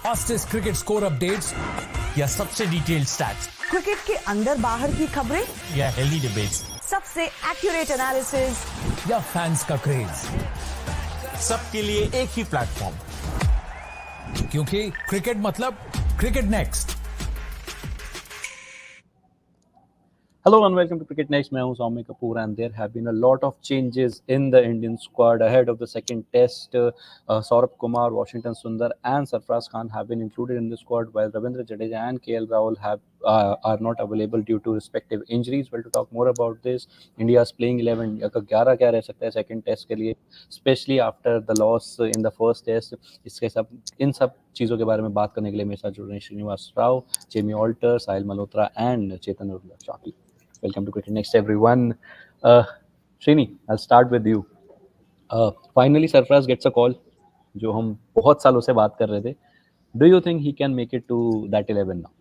Fastest cricket score updates या सबसे detailed stats, cricket के अंदर बाहर की खबरें या हेल्दी डिबेट्स, सबसे एक्यूरेट एनालिसिस या फैंस का क्रेज, सबके लिए एक ही प्लेटफॉर्म, क्योंकि क्रिकेट मतलब cricket next. Hello and welcome to Cricket Next. मैं हूं सौम्य Kapoor and there have been a lot of changes in the Indian squad ahead of the second test. Sourabh Kumar, Washington, Sundar and Sarfaraz Khan have been included in the squad while Ravindra, Jadeja and Rahul are not available due to respective injuries. Well, to talk more about this, India's playing 11 का 11 क्या रह सकता है second test के लिए, especially after the loss in the first test. इन सब चीज़ों के बारे में बात करने के लिए मेरे साथ जुड़ रहे हैं Srinivas Rao, Jamie Alter, Sahil Malhotra and Chetan Arula. Welcome to Cricket Next, everyone. Srini, I'll start with you. Finally, Sarfaraz gets a call, जो हम बहुत सालों से बात कर रहे थे. Do you think he can make it to that 11 now?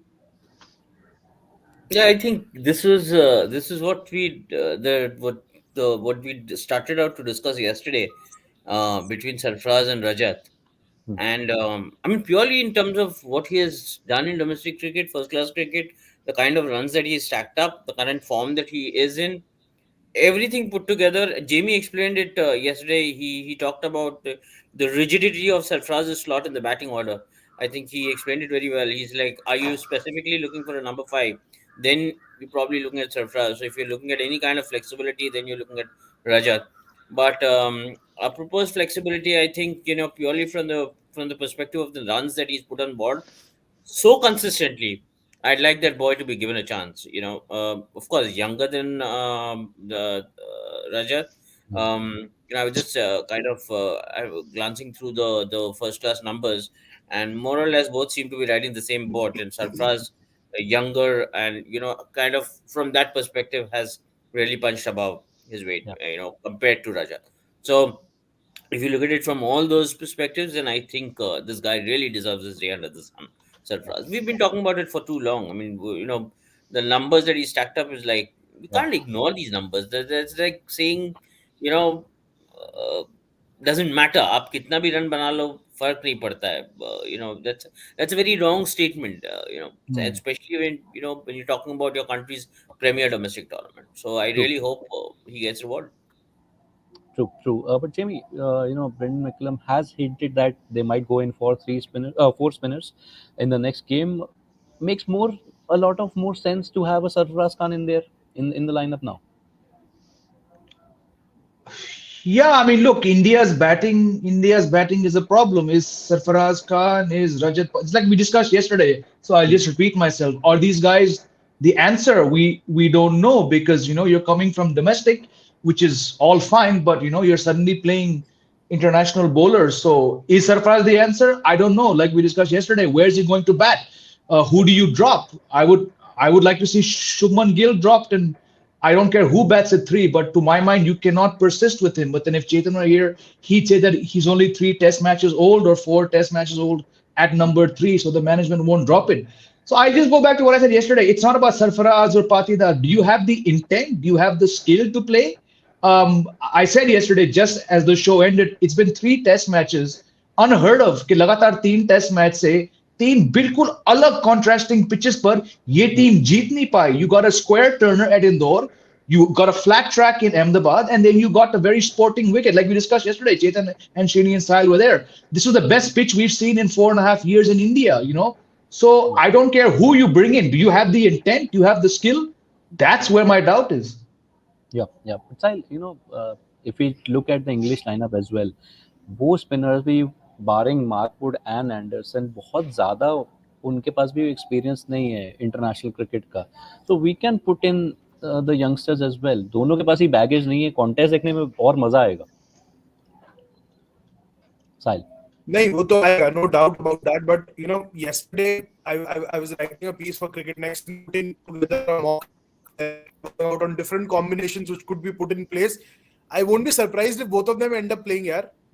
Yeah, I think this is what what we started out to discuss yesterday between Sarfaraz and Rajat. And I mean, purely in terms of what he has done in domestic cricket, first class cricket, the kind of runs that he stacked up, the current form that he is in, everything put together. Jamie explained it yesterday. He talked about the rigidity of Sarfaraz's slot in the batting order. I think he explained it very well. He's like, are you specifically looking for a number 5? Then you're probably looking at Sarfaraz. So if you're looking at any kind of flexibility, then you're looking at Rajat. But a proposed flexibility, I think, purely from the perspective of the runs that he's put on board so consistently, I'd like that boy to be given a chance. Of course, younger than Rajat. I was just glancing through the first class numbers, and more or less both seem to be riding the same boat. And Sarfaraz, younger, and kind of from that perspective, has really punched above his weight. Compared to Rajat. So if you look at it from all those perspectives, then I think this guy really deserves his day under the sun. Sarfaraz. We've been talking about it for too long. I mean, the numbers that he stacked up is like, we can't ignore these numbers. That's like saying, doesn't matter. आप कितना भी run बना लो, फर्क नहीं पड़ता है. That's a very wrong statement. Especially when you're talking about your country's premier domestic tournament. So I really hope he gets rewarded. True. But Jamie, Brendan McCullum has hinted that they might go in for 4 spinners in the next game. Makes a lot of more sense to have a Sarfaraz Khan in there in the lineup now. Yeah, I mean, look, India's batting is a problem. Is Sarfaraz Khan, is Rajat? It's like we discussed yesterday. So I'll just repeat myself. Are these guys the answer? We don't know, because you're coming from domestic, which is all fine, but you're suddenly playing international bowlers. So is Sarfaraz the answer? I don't know. Like we discussed yesterday, where is he going to bat? Who do you drop? I would like to see Shubman Gill dropped, and I don't care who bats at 3, but to my mind, you cannot persist with him. But then if Chetan were here, he'd say that he's only 3 test matches old or 4 test matches old at number 3, so the management won't drop it. So I'll just go back to what I said yesterday. It's not about Sarfaraz or Patidar. Do you have the intent? Do you have the skill to play? I said yesterday, just as the show ended, it's been 3 test matches, unheard of, कि लगातार 3 test match से 3 बिल्कुल अलग contrasting pitches पर ये team जीत नहीं पाई. You got a square turner at Indore, you got a flat track in Ahmedabad, and then you got a very sporting wicket, like we discussed yesterday. Chetan and Srini and Sahil were there. This was the best pitch we've seen in 4.5 years in India. So I don't care who you bring in. Do you have the intent? Do you have the skill? That's where my doubt is. Yeah. Sahil, if we look at the English lineup as well, वो spinners भी barring Markwood and Anderson बहुत ज़्यादा उनके पास भी experience नहीं है international cricket का. So we can put in the youngsters as well. दोनों के पास ही baggage नहीं है. Contest देखने में और मजा आएगा. साहिल. नहीं, वो तो आएगा, no doubt about that. But yesterday I was writing a piece for Cricket Next, putting together a mock out on different combinations which could be put in place. I won't be surprised if both of them end up playing.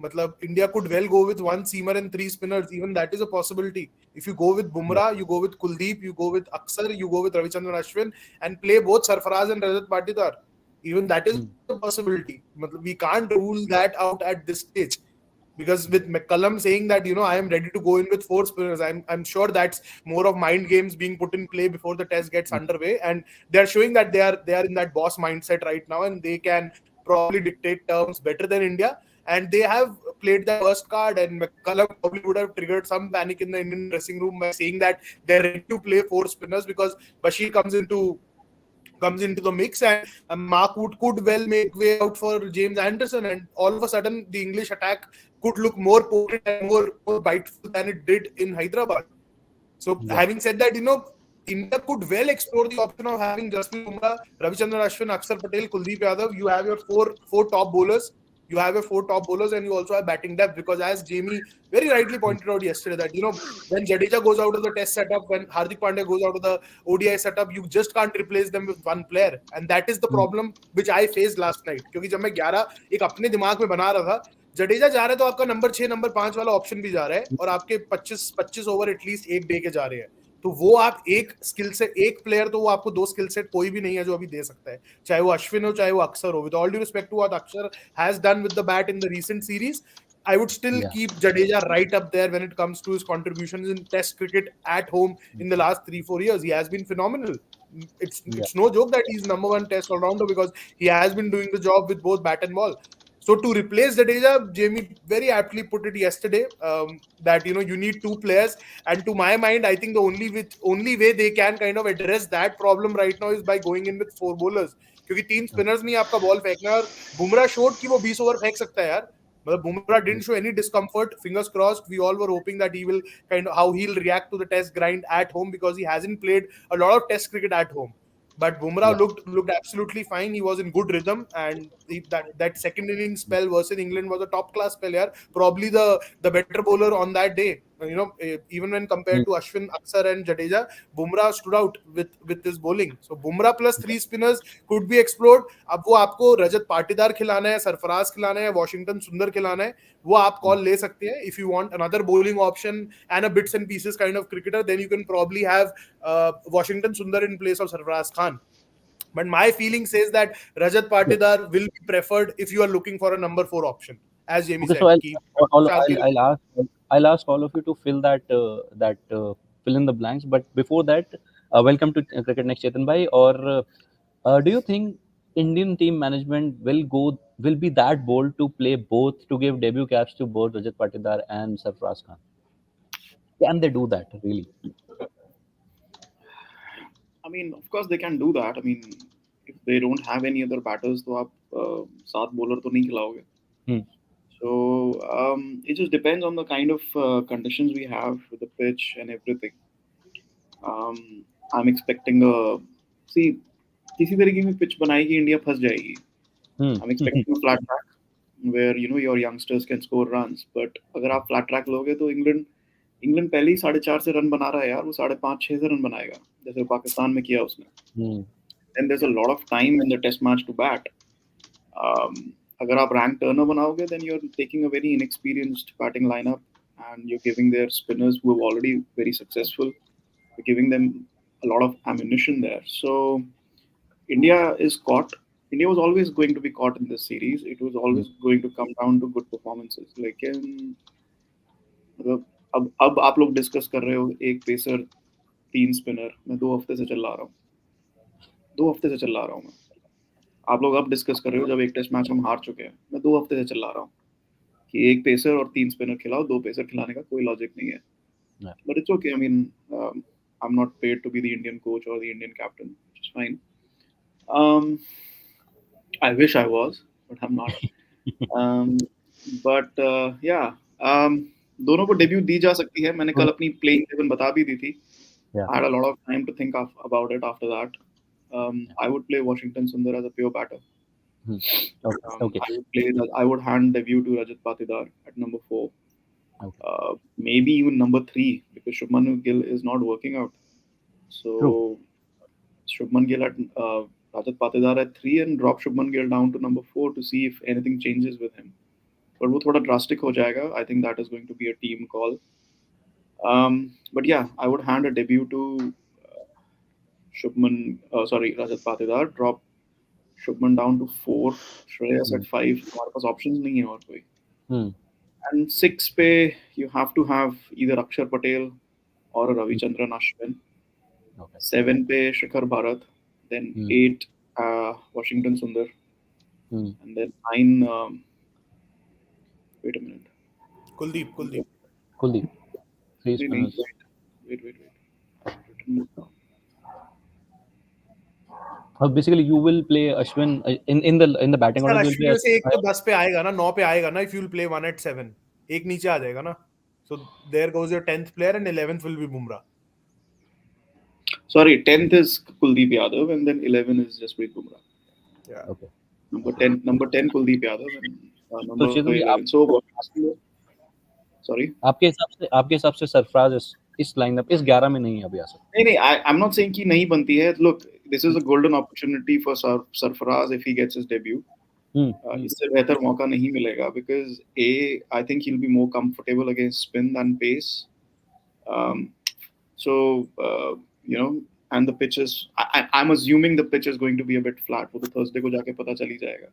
Matlab, India could well go with 1 seamer and 3 spinners. Even that is a possibility. If you go with Bumrah, you go with Kuldeep, you go with Aksar, you go with Ravichandran Ashwin, and play both Sarfaraz and Rajat Patidar. Even that is a possibility. Matlab, we can't rule that out at this stage. Because with McCullum saying that, I am ready to go in with 4 spinners, I'm sure that's more of mind games being put in play before the test gets underway, and they're showing that they are in that boss mindset right now, and they can probably dictate terms better than India. And they have played that first card, and McCullum probably would have triggered some panic in the Indian dressing room by saying that they're ready to play 4 spinners, because Bashir comes into the mix, and Mark Wood could well make way out for James Anderson, and all of a sudden the English attack could look more potent and more biteful than it did in Hyderabad. So having said that, India could well explore the option of having Jasprit Bumrah, Ravichandran Ashwin, Akshar Patel, Kuldeep Yadav. You have your four top bowlers. You have your 4 top bowlers, and you also have batting depth, because as Jamie very rightly pointed out yesterday, that when Jadeja goes out of the test setup, when Hardik Pandya goes out of the ODI setup, you just can't replace them with one player, and that is the problem which I faced last night. क्योंकि जब मैं 11 एक अपने दिमाग में बना रहा था, जडेजा जा रहा है तो आपका नंबर 6 नंबर 5 वाला ऑप्शन भी जा रहा है, और आपके 25 ओवर एटलीस्ट एक डे के जा रहे हैं, तो वो आप एक स्किल से एक प्लेयर, तो वो आपको 2 स्किल सेट कोई भी नहीं है जो अभी दे सकता है, चाहे वो अश्विन हो चाहे वो अक्षर हो. With all due respect to what Axar has done with the bat in the recent series, I would still keep Jadeja right up there when it comes to his contributions in Test cricket at home in the last 3-4 years. He has been phenomenal. It's no joke that he's number 1 Test all-rounder, because he has been doing the job with both bat and ball. So to replace Jadeja, Jamie very aptly put it yesterday, that you need 2 players, and to my mind, I think the only way they can kind of address that problem right now is by going in with 4 bowlers. क्योंकि 3 spinners में आपका ball फेंकना है, और Bumrah Schott कि वो 20 over फेंक सकता है यार. मतलब Bumrah didn't show any discomfort. Fingers crossed. We all were hoping that he will how he'll react to the test grind at home, because he hasn't played a lot of test cricket at home. But Bumrah looked absolutely fine. He was in good rhythm, and that second inning spell versus England was a top class spell. Yeah, probably the better bowler on that day. Even when compared to Ashwin, Akshar, and Jadeja, Bumrah stood out with his bowling. So Bumrah plus 3 spinners could be explored. अब वो आपको रजत पाटीदार खिलाना है, सरफराज खिलाना है, Washington सुंदर खिलाना है, वो आप कॉल ले सकते हैं. If you want another bowling option and a bits and pieces kind of cricketer, then you can probably have Washington Sundar in place of Sarfaraz Khan. But my feeling says that Rajat Patidar will be preferred if you are looking for a number 4 option, as Jamie said. So I'll ask all of you to fill that fill in the blanks. But before that, welcome to Cricket Next, Chetan bhai. Or do you think Indian team management will be that bold to play both, to give debut caps to both Rajat Patidar and Sarfaraz Khan? Can they do that really? I mean, of course they can do that. I mean, if they don't have any other batters, तो आप 7 bowler तो नहीं खिलाओगे. So it just depends on the kind of conditions we have with the pitch and everything. I'm expecting किसी तरीके में pitch बनाएगी India फंस जाएगी. I'm expecting a flat track where your youngsters can score runs. But अगर आप flat track लोगे तो इंग्लैंड पहले ही 4.5 से रन बना रहा है यार, वो 5.5-6 से रन बनाएगा जैसे पाकिस्तान में किया उसने. And there's a lot of time in the test match to bat. अगर आप rank turner बनाओगे, then you're taking a very inexperienced batting lineup and you're giving their spinners who are already very successful, you're giving them a lot of ammunition there. So India was always going to be caught in this series. It was always going to come down to good performances. लेकिन अब आप लोग discuss कर रहे हो एक pacer 3 spinner, मैं 2 हफ्ते से चला रहा हूँ. आप लोग अब डिस्कस कर रहे हो जब एक टेस्ट मैच हम हार चुके हैं. मैं 2 हफ्ते से चला रहा हूँ कि एक पेसर और 3 स्पिनर खिलाओ. 2 पेसर खिलाने का कोई लॉजिक नहीं है. But it's okay. I mean, I'm not paid to be the Indian coach or the Indian captain, which is fine. I wish I was, but I'm not. दोनों को debut दी जा सकती है. मैंने कल अपनी प्लेइंग 11 बता भी दी थी. I had a lot of time to think about it after that. I would play Washington Sundar as a pure batter. I would hand debut to Rajat Patidar at number 4. Maybe even number 3, because Shubman Gill is not working out. So Shubman Gill at Rajat Patidar at 3 and drop Shubman Gill down to number 4 to see if anything changes with him. But वो थोड़ा drastic हो जाएगा. I think that is going to be a team call. But yeah, I would hand a debut to Rajat Patidar, drop Shubman down to 4, Shreyas at 5. हमारे पास options नहीं है और कोई. And 6 pe you have to have either Akshar Patel or a Ravichandran Ashwin. Okay. 7 pe Shikhar Bharat. Then 8 Washington Sundar. And then 9 wait a minute. Kuldeep. Kuldeep. 3 Wait. spinners. Written it down. Basically, you will play Ashwin in the batting order. Ashwin में से एक तो 10 पे आएगा ना, 9 पे आएगा ना. If you will play 1 at 7, एक नीचे आ जाएगा ना. So there goes your 10th player and 11th will be Bumrah. Sorry, 10th is Kuldeep Yadav and then 11 is Jasprit Bumrah. Yeah. Okay. Number 10 Kuldeep Yadav and number So, 11. So sorry. आपके हिसाब से सरफराज इस lineup इस 11 में नहीं अभी आ सकता. नहीं, I'm not saying कि नहीं बनती है. Look, this is a golden opportunity for Sarfaraz if he gets his debut. इससे बेहतर मौका नहीं मिलेगा because I think he'll be more comfortable against spin than pace. So and the pitch is, I'm assuming the pitch is going to be a bit flat. वो तो Thursday को जाके पता चल ही जाएगा.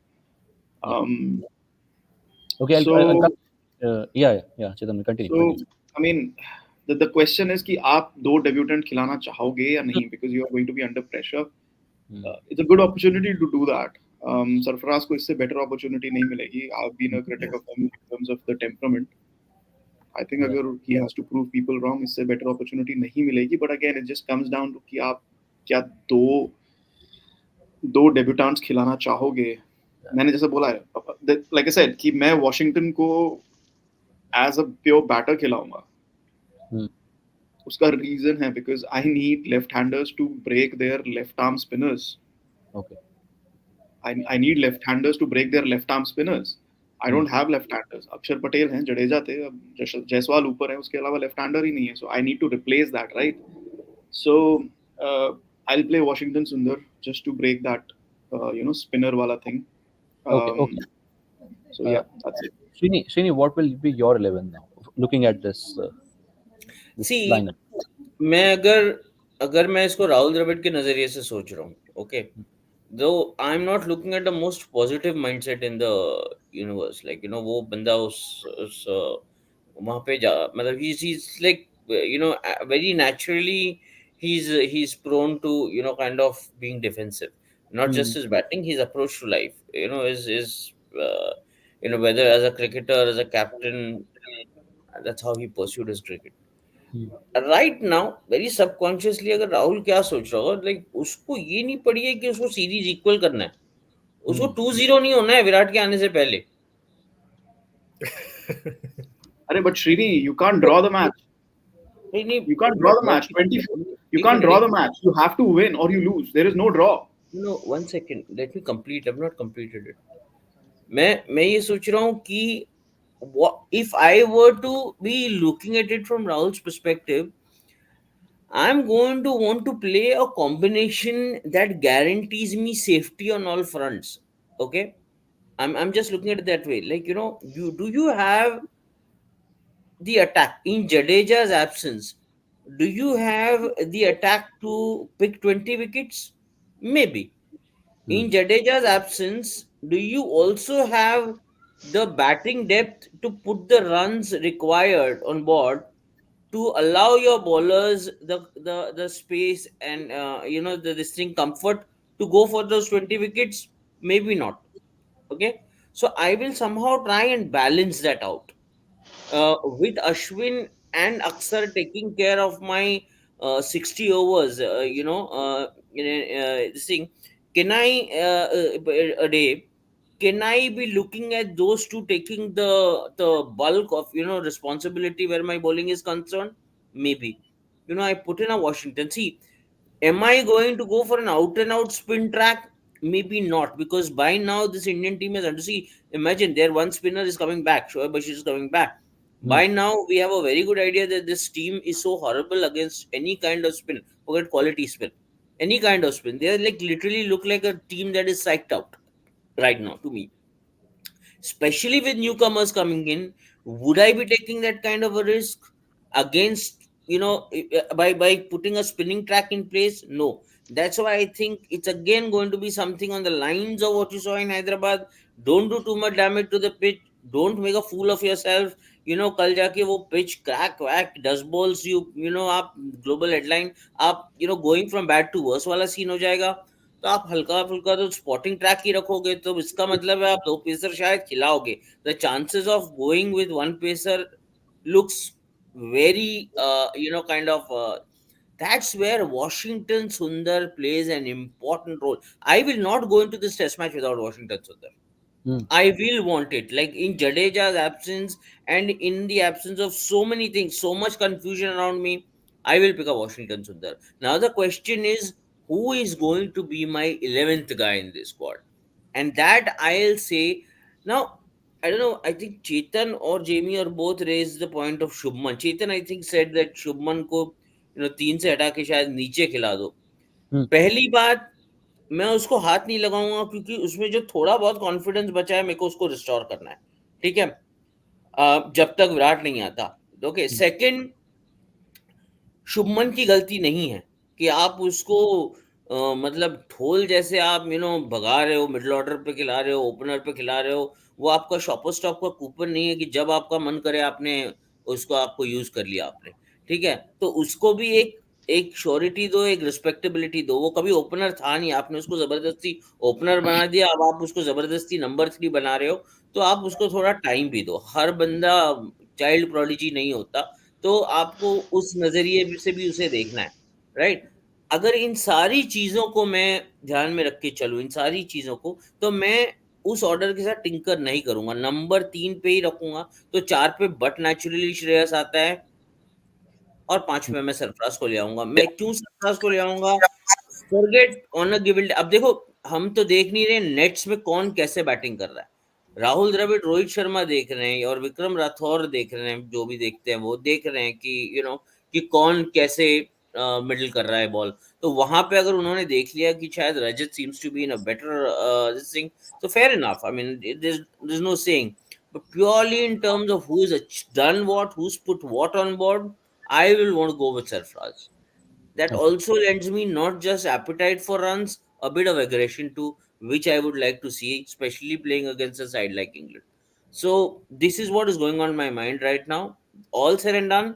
Okay, yeah, Chetan, continue. So I mean, the question is कि आप 2 debutant खिलाना चाहोगे या नहीं, because you are going to be under pressure. It's a good opportunity to do that. Sarfaraz को इससे better opportunity नहीं मिलेगी. I've been a critic of him in terms of the temperament. I think अगर he has to prove people wrong, इससे better opportunity नहीं मिलेगी. But again, it just comes down to कि आप क्या दो debutants खिलाना चाहोगे. मैंने जैसे बोला है, like I said, कि मैं Washington को as a pure batter खिलाऊंगा. उसका reason है because I need left-handers to break their left-arm spinners. Okay. I need left-handers to break their left-arm spinners. I don't have left-handers. अक्षर पटेल हैं, जडेजा थे, अब जायसवाल ऊपर है, उसके अलावा left-hander ही नहीं है. So I need to replace that, right? So I'll play Washington Sundar just to break that, spinner wala thing. Okay. So yeah, that's it. Srini, what will be your 11 now? Looking at this See, lineup. मैं अगर मैं इसको राहुल द्रविड़ के नजरिए से सोच रहा हूँ, okay, though I'm not looking at the most positive mindset in the universe, like वो बंदा उस वहाँ पे मतलब he's like very naturally he's prone to kind of being defensive. Not just his batting, his approach to life, is whether as a cricketer, as a captain, that's how he pursued his cricket. Right now, very subconsciously, अगर राहुल क्या सोच रहा होगा, like उसको ये नहीं पड़ी है कि उसको सीरीज इक्वल करना है, उसको 2-0 नहीं होना है विराट के आने से पहले. अरे but Srini, you can't draw the match. You can't draw the match. You can't draw the match. You have to win or you lose. There is no draw. No, 1 second. Let me complete. I've not completed it. मैं ये सोच रहा हूँ कि if I were to be looking at it from Rahul's perspective, I'm going to want to play a combination that guarantees me safety on all fronts. Okay, I'm just looking at it that way. Like you have the attack in Jadeja's absence? Do you have the attack to pick 20 wickets? Maybe. In Jadeja's absence, do you also have the batting depth to put the runs required on board to allow your bowlers the space and the distinct comfort to go for those 20 wickets? Maybe not. Okay, so I will somehow try and balance that out with Ashwin and Aksar taking care of my 60 overs. This thing, can I a day? Can I be looking at those two taking the bulk of responsibility where my bowling is concerned? Maybe. I put in a Washington. See, am I going to go for an out and out spin track? Maybe not, because by now this Indian team has under. See, imagine their one spinner is coming back. Shoaib Bashir is coming back. By now, we have a very good idea that this team is so horrible against any kind of spin. Forget quality spin. Any kind of spin. They like literally look like a team that is psyched out right now to me. Especially with newcomers coming in, would I be taking that kind of a risk against, by putting a spinning track in place? No. That's why I think it's again going to be something on the lines of what you saw in Hyderabad. Don't do too much damage to the pitch. don't make a fool of yourself. कल जाके वो pitch crack whack dust balls आप global headline, आप going from bad to worse वाला scene हो जाएगा. तो आप हल्का फुल्का तो स्पॉटिंग ट्रैक ही रखोगे, तो इसका मतलब है आप 2 पेसर शायद खिलाओगे. The chances of going with 1 pacer looks very kind of that's where Washington Sundar plays an important role. I will not go into this test match without Washington Sundar. I will want it. Like in Jadeja's absence and in the absence of so many things, so much confusion around me, I will pick up Washington Sundar. Now the question is, who is going to be my 11th guy in this squad? And that I'll say now. I don't know. I think Chetan or Jamie or both raised the point of Shubman. Chetan, I think, said that Shubman को 3 से हटा के शायद नीचे खिला दो. पहली बात, मैं उसको हाथ नहीं लगाऊंगा क्योंकि उसमें जो थोड़ा बहुत कॉन्फिडेंस बचा है मेरे को उसको रिस्टोर करना है. ठीक है, जब तक विराट नहीं आता. ओके. सेकंड, शुभमन की गलती नहीं है कि आप उसको मतलब ढोल जैसे आप भगा रहे हो, मिडिल ऑर्डर पे खिला रहे हो, ओपनर पे खिला रहे हो. वो आपका शॉपर स्टॉप का कूपन नहीं है कि जब आपका मन करे आपने उसको आपको यूज कर लिया आपने. ठीक है, तो उसको भी एक श्योरिटी दो, एक रिस्पेक्टेबिलिटी दो. वो कभी ओपनर था नहीं, आपने उसको जबरदस्ती ओपनर बना दिया, अब आप उसको जबरदस्ती नंबर 3 बना रहे हो, तो आप उसको थोड़ा टाइम भी दो. हर बंदा चाइल्ड प्रोडिजी नहीं होता, तो आपको उस नजरिए से भी उसे देखना है. राइट. अगर इन सारी चीजों को मैं ध्यान में रख के चलूं, इन सारी चीजों को, तो मैं उस ऑर्डर के साथ टिंकर नहीं करूंगा. नंबर 3 पे ही रखूंगा. तो 4 पे बट नेचुरली श्रेयस आता है और 5 पे मैं सरफराज को ले आऊंगा. मैं क्यों सरफराज को ले आऊंगा? Forget on a given. अब देखो, हम तो देख नहीं रहे नेट्स में कौन कैसे बैटिंग कर रहा है. राहुल द्रविड़, रोहित शर्मा देख रहे हैं और विक्रम राठौर देख रहे हैं. जो भी देखते हैं वो देख रहे हैं कि कि कौन कैसे मिडिल कर रहा है बॉल. तो वहां पे अगर उन्होंने देख लिया कि शायद Rajat seems to be in a better this thing, तो fair enough. I mean there is no saying. But purely in terms of who's done what, who's put what on board, I will want to go with Sarfaraz. That also lends me not just appetite for runs, a bit of aggression too, which I would like to see, especially playing against a side like England. So this is what is going on in my mind right now. All said and done,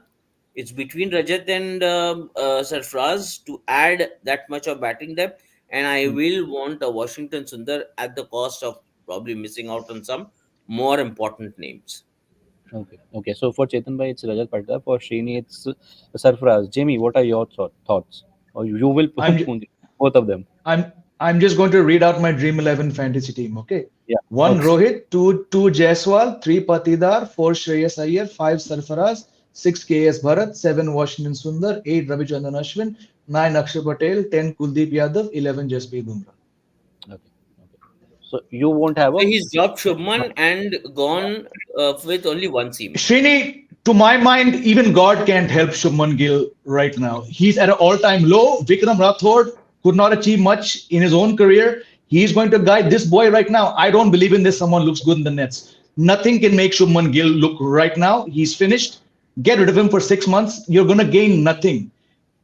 it's between Rajat and Sarfaraz to add that much of batting depth, and I will want a Washington Sundar at the cost of probably missing out on some more important names. Okay. So for Chetan bhai, it's Rajat Patidar. For Srini, it's Sarfaraz. Jamie, what are your thoughts? Or you will put both of them. I'm just going to read out my Dream 11 fantasy team. Okay. Yeah. 1 Rohit, 2 Jaiswal, 3 Patidar, 4 Shreyas Iyer, 5 Sarfaraz, 6 KS Bharat, 7 Washington Sundar, 8 Ravichandran Ashwin, 9 Akshar Patel, 10 Kuldeep Yadav, 11 Jasprit Bumrah. So you won't have a... So he's dropped Shubman and gone with only one seam. Srini, to my mind, even God can't help Shubman Gill right now. He's at an all-time low. Vikram Rathod could not achieve much in his own career. He's going to guide this boy right now. I don't believe in this. Someone looks good in the nets. Nothing can make Shubman Gill look right now. He's finished. Get rid of him for 6 months. You're going to gain nothing.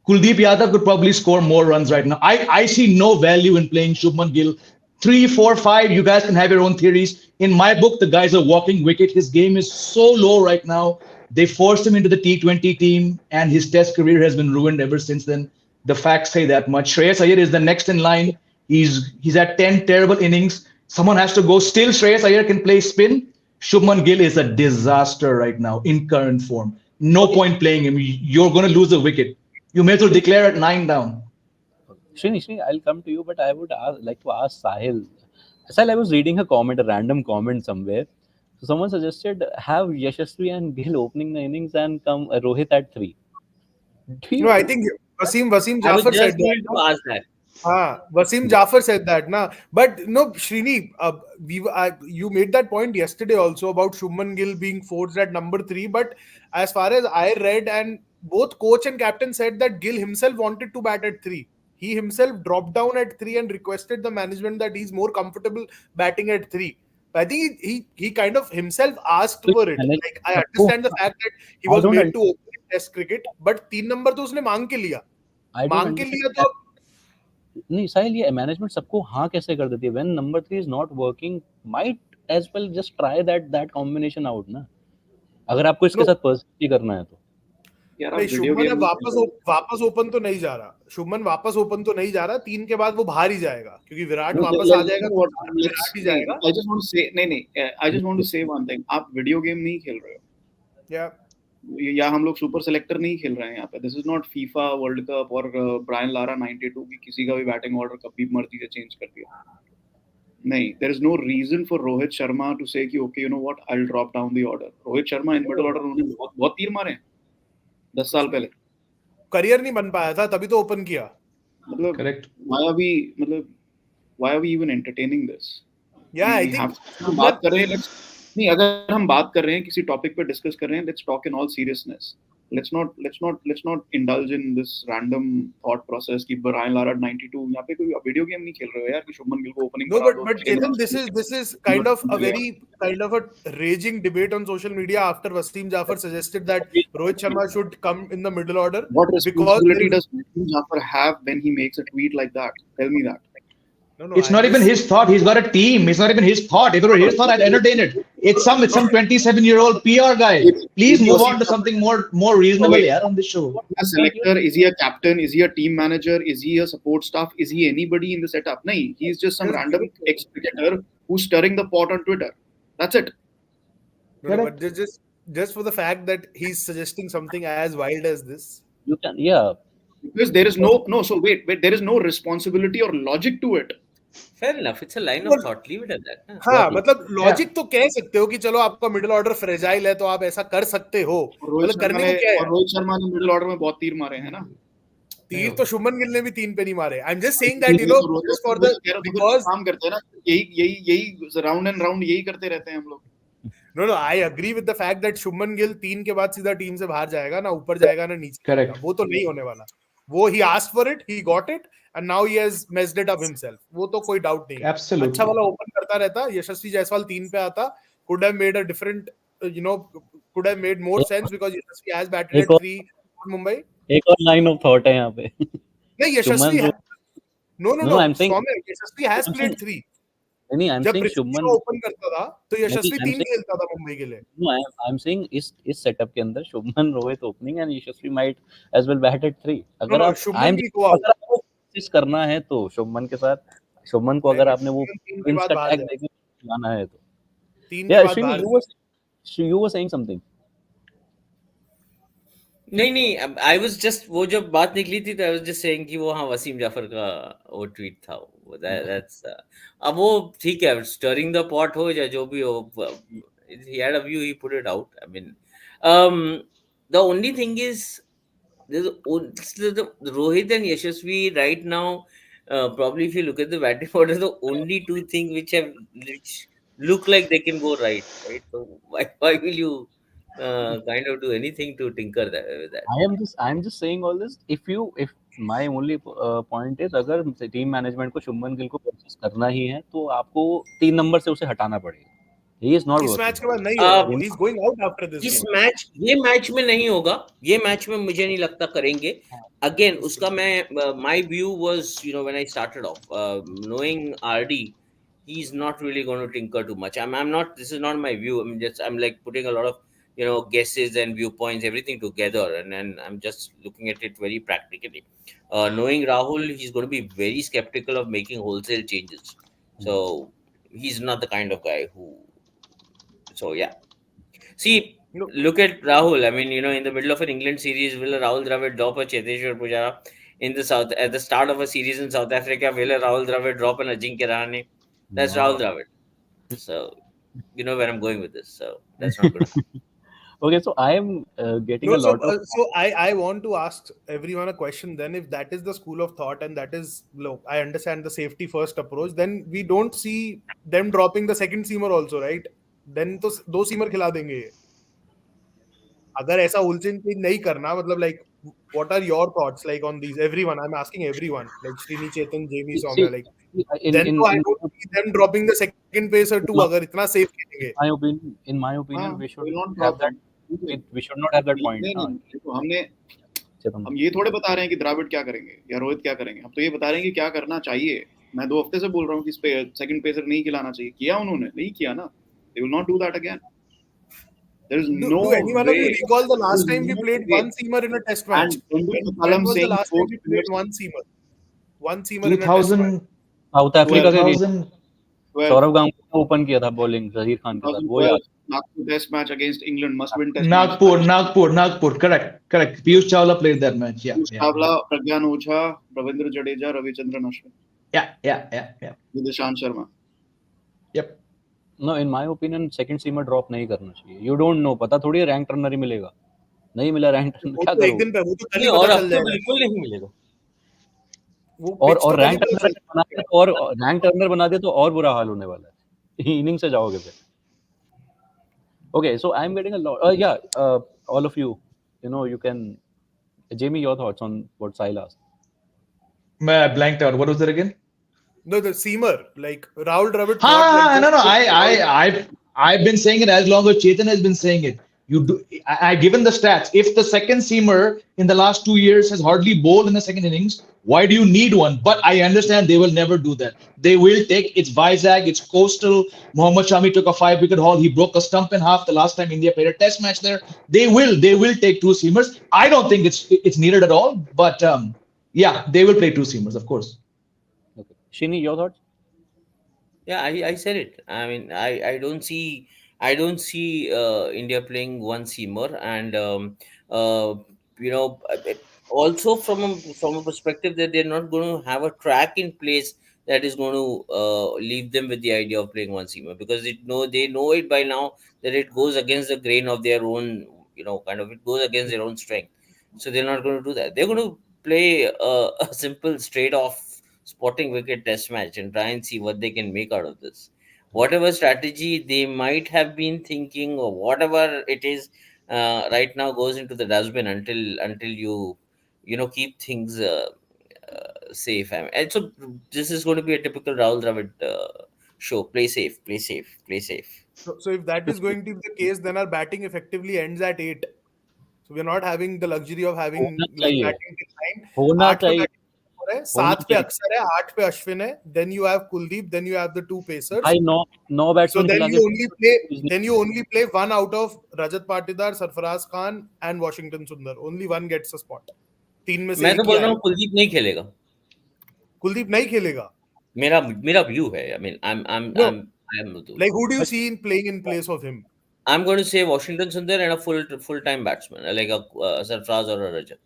Kuldeep Yadav could probably score more runs right now. I see no value in playing Shubman Gill. 3, 4, 5, you guys can have your own theories. In my book, the guy's a walking wicket. His game is so low right now. They forced him into the T20 team, and his test career has been ruined ever since then. The facts say that much. Shreyas Iyer is the next in line. He's at 10 terrible innings. Someone has to go. Still, Shreyas Iyer can play spin. Shubman Gill is a disaster right now in current form. No point playing him. You're going to lose a wicket. You may as well declare at 9 down. Srini, I'll come to you, but I would like to ask Sahil. Sahil, I was reading a random comment somewhere. So someone suggested have Yashasvi and Gill opening the innings and come Rohit at 3. No, I think Wasim Jafar said that. Wasim Jafar said that. But no, Srini, you made that point yesterday also about Shubman Gill being forced at number 3. But as far as I read, and both coach and captain said that Gill himself wanted to bat at 3. He himself dropped down at 3 and requested the management that he's more comfortable batting at 3. I think he kind of himself asked for it. Like, I understand the fact that he was made to open Test cricket, but 3 number तो उसने मांग के लिया. मांग के लिया तो नहीं साहिल, ये मैनेजमेंट सबको हाँ कैसे कर देती है? When number 3 is not working, might as well just try that combination out ना, अगर आपको इसके साथ पर्सिस्ट करना है तो। यार नहीं, आप वीडियो शुभमन गेम अब वापस ओपन तो नहीं जा रहा। शुभमन वापस ओपन तो नहीं जा रहा। 3 के बाद वो बाहर ही जाएगा क्योंकि विराट वापस आ जाएगा, विराट ही जाएगा। I just want to say नहीं, I just want to say one thing, आप वीडियो गेम नहीं खेल रहे हो या हम लोग सुपर सेलेक्टर नहीं खेल रहे हैं यहाँ पे। This is not FIFA world cup और ब्रायन लारा 92 की किसी का भी बैटिंग ऑर्डर कभी मर्जी से चेंज कर दिया। नहीं, there is no reason for Rohit Sharma to say कि okay, you know what, I'll drop down the order। Rohit Sharma in middle order उन्होंने बहुत तीर मारे 10 साल पहले। करियर नहीं बन पाया था तभी तो ओपन किया। मतलब correct. why are we even entertaining this? Yeah, I think हम बात कर रहे हैं, नहीं अगर हम बात कर रहे हैं किसी टॉपिक पे डिस्कस कर रहे हैं, let's talk in all seriousness। let's not indulge in this random thought process कि ब्रायन लारा 92 यहाँ पे कोई वीडियो गेम नहीं खेल रहे हो यार कि शुभमन गिल को opening No, but Chetan, this is kind of a raging debate on social media after Wasim Jafar suggested that Rohit Sharma should come in the middle order. What responsibility does Wasim Jafar have when he makes a tweet like that? Tell me that. No, it's not even his thought. He's got a team. It's not even his thought. If it were his thought, I'd entertain it. It's some 27-year-old PR guy. Please move on to something more reasonable here on this show. A selector, is he a captain? Is he a team manager? Is he a support staff? Is he anybody in the setup? No, he's just some random ex-cricketer who's stirring the pot on Twitter. That's it. No, but just for the fact that he's suggesting something as wild as this. You can, yeah. Because there is so wait, there is no responsibility or logic to it. Fair enough, it's a line of thought, leave it at that। हाँ, मतलब logic तो कह सकते हो कि चलो आपका middle order fragile है तो आप ऐसा कर सकते हो। मतलब करने को क्या है? रोहित शर्मा ने मिडिल ऑर्डर में बहुत तीर मारे हैं ना। तीर तो शुभमन गिल ने भी 3 पे नहीं मारे। I am just saying that you know just for the because काम करते हैं ना, यही राउंड एंड राउंड यही करते रहते हैं हम लोग। No, I agree with the fact that Shubman Gill 3 के बाद सीधा टीम से बाहर जाएगा, ना ऊपर जाएगा ना नीचे। करेक्ट, वो तो नहीं होने वाला। वो he asked for it, he got it, and now he has messed it up himself। वो तो कोई डाउट नहीं है। Absolutely. अच्छा वाला ओपन करता रहता, यशस्वी जायसवाल 3 पे आता, could have made a different, could have made more sense because Yashasvi has batted at 3 for Mumbai। एक और लाइन ऑफ थॉट है यहाँ पे। नहीं, यशस्वी no, I'm saying Yashasvi has played 3। नहीं, I'm saying शुभमन ओपन करता था तो यशस्वी 3 खेलता था मुंबई के लिए। No, I'm saying इस सेटअप के अंदर Shubman Rohit opening and Yashasvi might as well bat at 3। अगर आपको कोशिश करना है तो शुभमन के साथ, शुभमन को अगर आपने वो इंस्टा टैग देके लाना है तो 3 के बाद बाहर। you were saying something। नहीं, आई वाज जस्ट, वो जब बात निकली थी तो आई वाज जस्ट सेइंग कि वो हाँ वसीम जाफर का वो ट्वीट था, दैट्स अब वो ठीक है, स्टरिंग द पॉट हो या जो भी हो, he had a view, he put it out। I mean, the only thing is the Rohit and Yashasvi right now, probably if you look at the batting order, the only two things which look like they can go right? So why will you kind of do anything to tinker with that? I am just saying all this, if my only point is, अगर team management को शुभमन गिल को purchase करना ही है तो आपको 3 number से उसे हटाना पड़ेगा। He is not इस मैच के बाद नहीं होगा, he is going out after this। ये मैच में नहीं होगा, ये मैच में मुझे नहीं लगता करेंगे। Again, उसका मैं my view was, when I started off, knowing RD, he's not really going to tinker too much। I'm not, this is not my view। I'm like putting a lot of guesses and viewpoints, everything together, and I'm just looking at it very practically। Knowing Rahul, he's going to be very skeptical of making wholesale changes, so he's not the kind of guy who, so yeah, see, look at Rahul। I mean, in the middle of an England series, will Rahul Dravid drop a Cheteshwar Pujara? In the south, at the start of a series in South Africa, will Rahul Dravid drop an Ajinkya Rahane? That's Rahul Dravid, so you know where I'm going with this, so that's not good। Okay, so I am getting a lot of... So I want to ask everyone a question then. If that is the school of thought and that is, look, I understand the safety first approach, then we don't see them dropping the second seamer also, right? Then तो 2 seamer खिला देंगे। अगर ऐसा उलझन चीज नहीं करना, मतलब like what are your thoughts like on these? Everyone, I'm asking everyone, like Srini Chetan, Jamie Soumya, like then I don't see them dropping the second pacer too अगर इतना safe खेलेंगे। In my opinion, we should not have that point। तो हम ये थोड़े बता रहे हैं कि द्रविड़ क्या करेंगे या रोहित क्या करेंगे, हम तो ये बता रहे हैं कि क्या करना चाहिए। मैं 2 हफ्ते से बोल रहा हूँ कि इस पे सेकंड पेसर नहीं खिलाना चाहिए, किया उन्होंने? नहीं किया ना। They will not do that again. There is Do no any one of you way. recall the last There is time we no played way. one seamer in a test match? And Sunday When McCullum was the saying last four time we played seamers. one seamer? One seamer in a test match. 2000, south Africa के लिए 2012. सौरभ गांगुली ने open किया था bowling Zaheer Khan के साथ, वो 2012 याद। Nagpur Test match against England, must-win Test match. Nagpur. Correct. Piyush Chawla played that match. Yeah. Chawla, Pragyan Ocha, Ravindra Jadeja, Ravichandran Ashwin. Yeah. With Ishant Sharma. Yep. No in my opinion second seamer drop नहीं करना चाहिए। You don't know, पता थोड़ी है rank Turner ही मिलेगा, नहीं मिला rank Turner वो क्या तो एक करोगे? दिन पे, वो तो कल ही नहीं, और पता अब चल तो जाएगा। बिल्कुल नहीं मिलेगा। वो और pitch तो कल ही रैंक पता टर्नर चल बना दे तो और रैंक टर्नर बना दे तो और बुरा हाल होने वाला है, इनिंग से जाओगे फिर। Okay, so I am getting a lot, yeah all of you know you can, Jamie, your thoughts on what Sahil asked. I blanked out. What was it again? No, the seamer, like Rahul Dravid thought like No. I've been saying it as long as Chetan has been saying it. I given the stats. If the second seamer in the last 2 years has hardly bowled in the second innings, why do you need one? But I understand they will never do that. They will take, it's Vizag, it's coastal. Mohammad Shami took a 5-wicket haul. He broke a stump in half the last time India played a test match there. They will take two seamers. I don't think it's needed at all. But yeah, they will play two seamers, of course. Okay, Shini, your thoughts? Yeah, I said it. I mean, I don't see India playing one seamer, and you know, also from a perspective that they're not going to have a track in place that is going to leave them with the idea of playing one seamer, because they know it by now that it goes against the grain of their own, kind of, it goes against their own strength. So they're not going to do that. They're going to play a simple straight off spotting wicket test match and try and see what they can make out of this. Whatever strategy they might have been thinking, or whatever it is, right now goes into the dustbin until you keep things safe. And so this is going to be a typical Rahul Dravid show. Play safe, play safe, play safe. So if that is going to be the case, then our batting effectively ends at 8. So we're not having the luxury of having होना like चाहिए, batting decline. होना 8 पे चाहिए, batting है, 7 पे अक्षर है, 8 पे अश्विन है, then you have Kuldeep, then you have the two pacers. भाई नौ So बैट्समैन then खिला you only play one out of Rajat Patidar, Sarfaraz Khan and Washington Sundar. Only one gets a spot. तीन में से मैं एक तो ही बोल रहा आएगा। हूँ कुलदीप नहीं खेलेगा। कुलदीप नहीं खेलेगा। मेरा व्यू है। I mean, I'm like who do you see in playing in place of him? I'm going to say Washington Sundar and a full-time batsman like a Sarfaraz or a Rajat.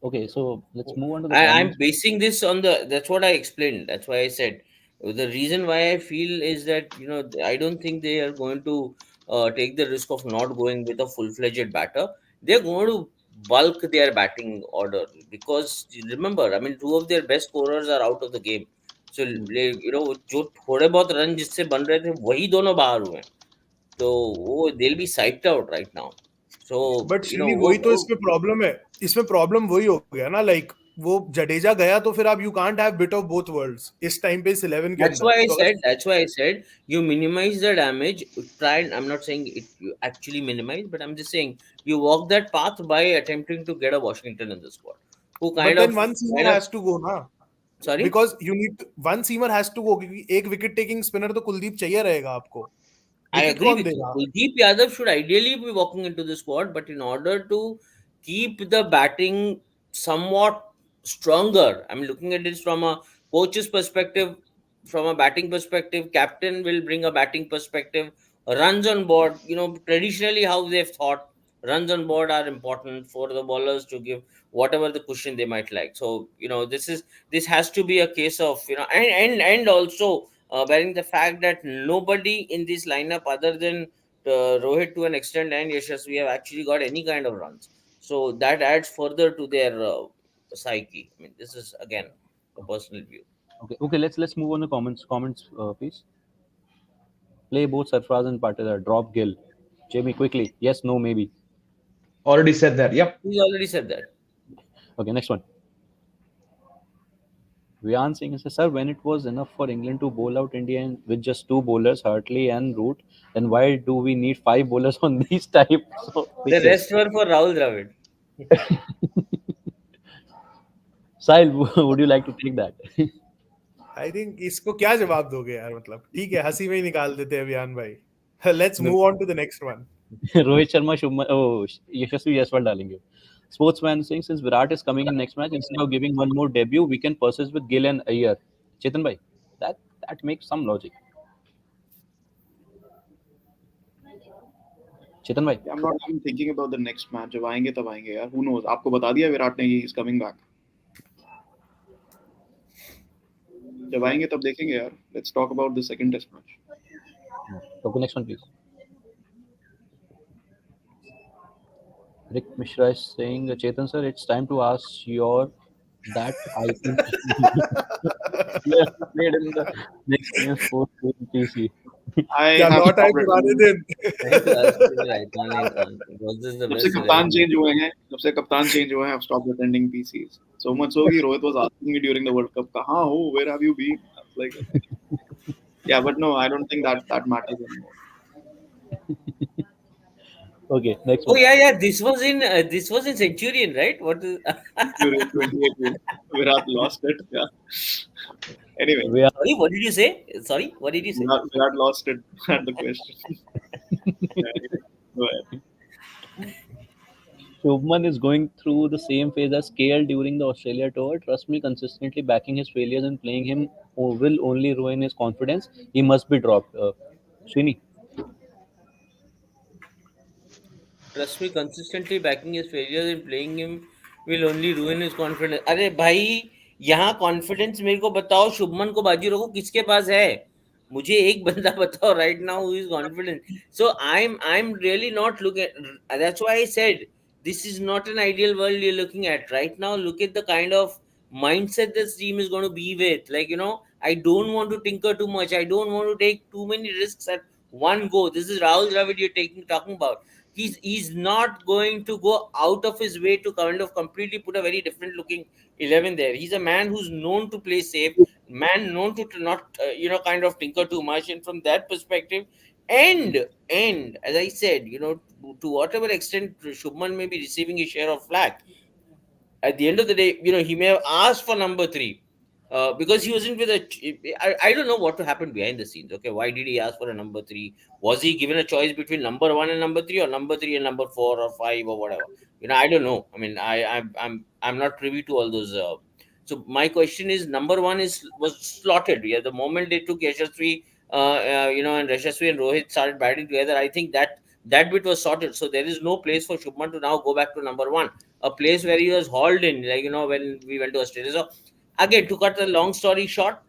Okay, so let's move on to the I'm basing this on that's what I explained. That's why I said the reason why I feel is that I don't think they are going to take the risk of not going with a full-fledged batter. They're going to bulk their batting order, because remember, I mean, two of their best scorers are out of the game. So जो थोड़े बहुत run जिससे बन रहे थे वही दोनों बाहर हुए, तो वो they'll be psyched out right now. So But Srini, वही तो इसमें प्रॉब्लम है। इसमें प्रॉब्लम वही हो गया ना, लाइक वो जडेजा गया तो फिर आप you can't have bit of both worlds इस टाइम पे इस 11 के अंदर। That's why I said you minimize the damage. I'm not saying you actually minimize, but I'm just saying you walk that path by attempting to get a Washington in the squad. But then one seamer has to go ना। Sorry? Because you need one seamer has to go, क्योंकि एक wicket taking spinner तो कुलदीप चाहिए रहेगा आपको। I agree with you. Kuldeep Yadav should ideally be walking into the squad, but in order to keep the batting somewhat stronger, I'm looking at this from a coach's perspective, from a batting perspective. Captain will bring a batting perspective. Runs on board, traditionally how they've thought runs on board are important for the bowlers to give whatever the cushion they might like. So this has to be a case of and also bearing the fact that nobody in this lineup other than Rohit to an extent and Yashasvi have actually got any kind of runs. So that adds further to their psyche. I mean, this is again a personal view. Okay. Let's move on to comments, please. Play both Sarfaraz and Patidar. Drop Gill. Jamie, quickly. Yes, no, maybe. Already said that. Yep. He already said that. Okay, next one. Vian Singh says, sir, when it was enough for England to bowl out India with just two bowlers, Hartley and Root, then why do we need 5 bowlers on these types? The rest were for Rahul Dravid. Sahil, would you like to take that? I think इसको क्या जवाब दोगे यार, मतलब ठीक है हंसी में ही निकाल देते हैं अभियान भाई. Let's move on to the next one. Rohit Sharma Shubman यशस्वी जायसवाल डालेंगे. Sportsman saying since Virat is coming in next match, instead of giving one more debut, we can persist with Gill and Iyer. Chetan bhai, that makes some logic. Chetan bhai, I'm not even thinking about the next match. जब आएंगे तब आएंगे यार. Who knows? आपको बता दिया विराट ने he is coming back. जब आएंगे तब देखेंगे यार. Let's talk about the second test match. okay, next one please. Rick Mishra is saying, Chetan sir, it's time to ask your that I think you have played in the next year's sports PC. I क्या have लौट आए stopped पुराने attending. दिन. जब से कप्तान change हुए हैं, I've stopped attending PCs. So much so कि Rohit was asking me during the World Cup, कहाँ हो? Where have you been? I was like, yeah, but no, I don't think that matters anymore. Okay, next Oh one. yeah. This was in Centurion, right? What is? During 2018, Virat lost it. Yeah. Anyway, We are, Sorry, what did you say? Sorry, what did you say? Virat lost it at the question. Anyway, go ahead. Shubman is going through the same phase as KL during the Australia tour. Trust me, consistently backing his failures and playing him will only ruin his confidence. He must be dropped. Srini. Trust me, consistently backing his failures and playing him will only ruin his confidence. अरे भाई यहाँ confidence मेरे को बताओ, शुभमन को बाजी रखो किसके पास है? मुझे एक बंदा बताओ right now who is confident. So I'm really not looking. That's why I said this is not an ideal world you're looking at right now. Look at the kind of mindset this team is going to be with. Like, I don't want to tinker too much. I don't want to take too many risks at one go. This is Rahul Dravid you're talking about. He's not going to go out of his way to kind of completely put a very different looking 11 there. He's a man who's known to play safe, man known to not kind of tinker too much. And from that perspective, and as I said, to whatever extent Shubman may be receiving his share of flack, at the end of the day, he may have asked for number three, because he wasn't with I don't know what happened behind the scenes. Okay, why did he ask for a number three? Was he given a choice between number one and number three, or number three and number four or five or whatever? I don't know. I mean, I'm not privy to all those. So my question is, number one was slotted. Yeah, the moment they took Yashasvi, and Yashasvi and Rohit started batting together, I think that bit was sorted. So there is no place for Shubman to now go back to number one, a place where he was hauled in, like, when we went to Australia. So again, to cut a long story short,